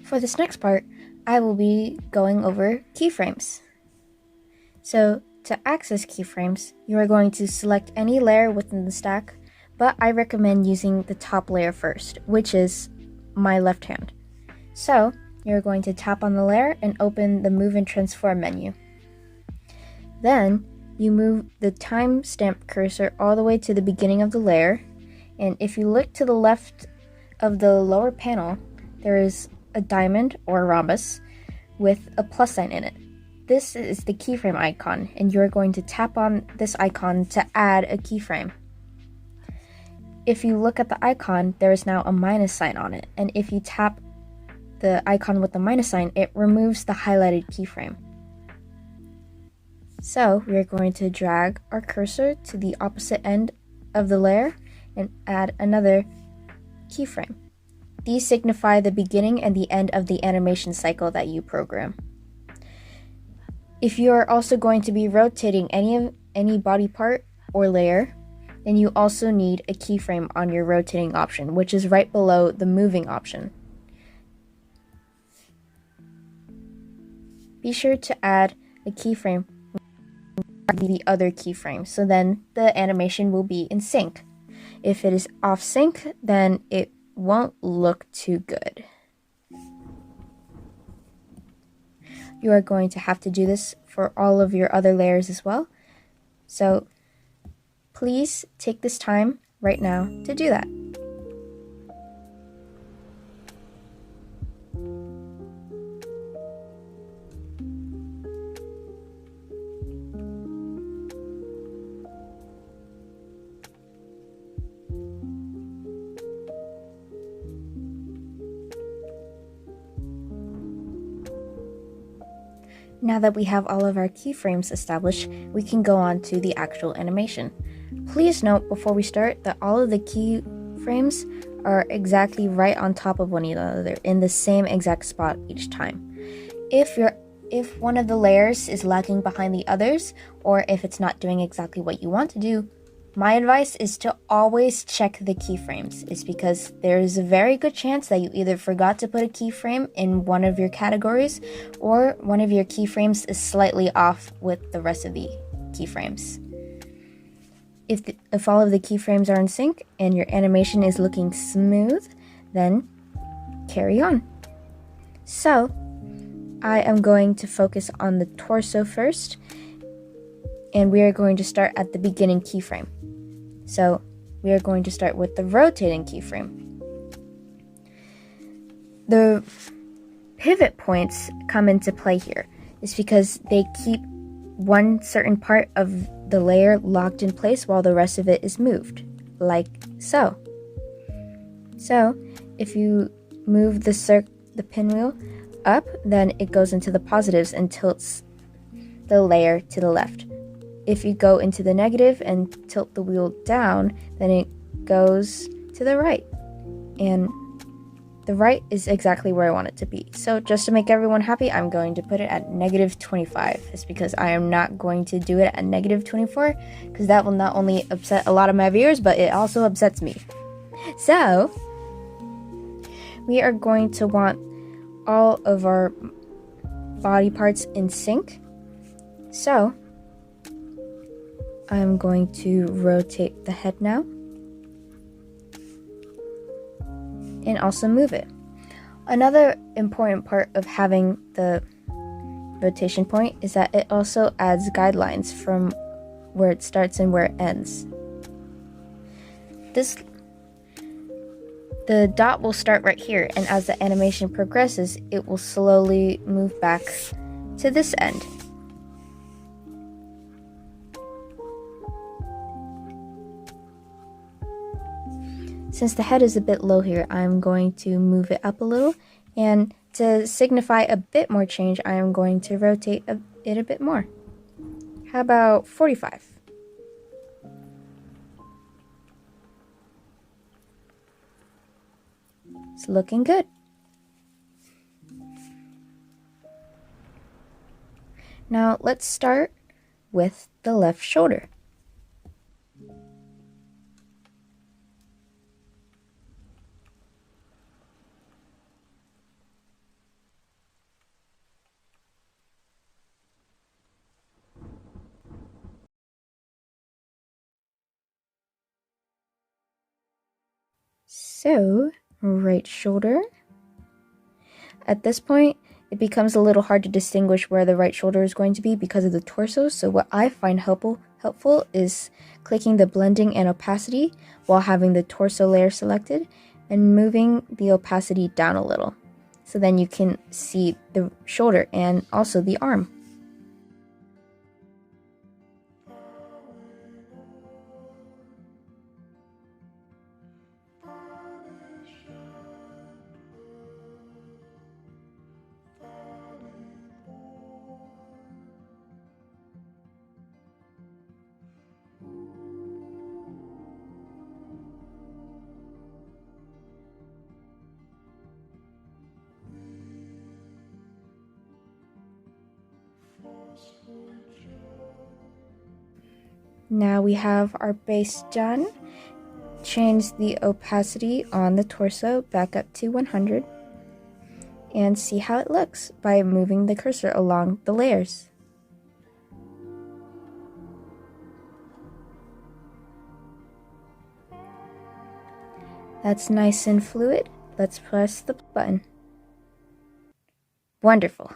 For this next part, I will be going over keyframes. So to access keyframes, you are going to select any layer within the stack, but I recommend using the top layer first, which is my left hand. So you're going to tap on the layer and open the Move and Transform menu. Then you move the timestamp cursor all the way to the beginning of the layer, and if you look to the left of the lower panel, there is a diamond or a rhombus with a plus sign in it. This is the keyframe icon, and you're going to tap on this icon to add a keyframe. If you look at the icon, there is now a minus sign on it, and if you tap the icon with the minus sign, it removes the highlighted keyframe. So we're going to drag our cursor to the opposite end of the layer and add another keyframe. These signify the beginning and the end of the animation cycle that you program. If you are also going to be rotating any body part or layer, then you also need a keyframe on your rotating option, which is right below the moving option. Be sure to add a keyframe with the other keyframe, so then the animation will be in sync. If it is off sync, then it won't look too good. You are going to have to do this for all of your other layers as well. So please take this time right now to do that. Now that we have all of our keyframes established, we can go on to the actual animation. Please note before we start that all of the keyframes are exactly right on top of one another in the same exact spot each time. If one of the layers is lagging behind the others, or if it's not doing exactly what you want to do, my advice is to always check the keyframes. It's because there's a very good chance that you either forgot to put a keyframe in one of your categories, or one of your keyframes is slightly off with the rest of the keyframes. If all of the keyframes are in sync and your animation is looking smooth, then carry on. So I am going to focus on the torso first, and we are going to start at the beginning keyframe. So we are going to start with the rotating keyframe. The pivot points come into play here. It's because they keep one certain part of the layer locked in place while the rest of it is moved, like so. So if you move the pinwheel up, then it goes into the positives and tilts the layer to the left. If you go into the negative and tilt the wheel down, then it goes to the right. And the right is exactly where I want it to be. So just to make everyone happy, I'm going to put it at -25. It's because I am not going to do it at -24, because that will not only upset a lot of my viewers, but it also upsets me. So we are going to want all of our body parts in sync. So I'm going to rotate the head now and also move it. Another important part of having the rotation point is that it also adds guidelines from where it starts and where it ends. The dot will start right here, and as the animation progresses, it will slowly move back to this end. Since the head is a bit low here, I'm going to move it up a little, and to signify a bit more change, I am going to rotate it a bit more. How about 45? It's looking good. Now let's start with the left shoulder. So, right shoulder. At this point, it becomes a little hard to distinguish where the right shoulder is going to be because of the torso, so what I find helpful is clicking the blending and opacity while having the torso layer selected and moving the opacity down a little. So then you can see the shoulder and also the arm. Now we have our base done. Change the opacity on the torso back up to 100 and see how it looks by moving the cursor along the layers. That's nice and fluid. Let's press the button. Wonderful.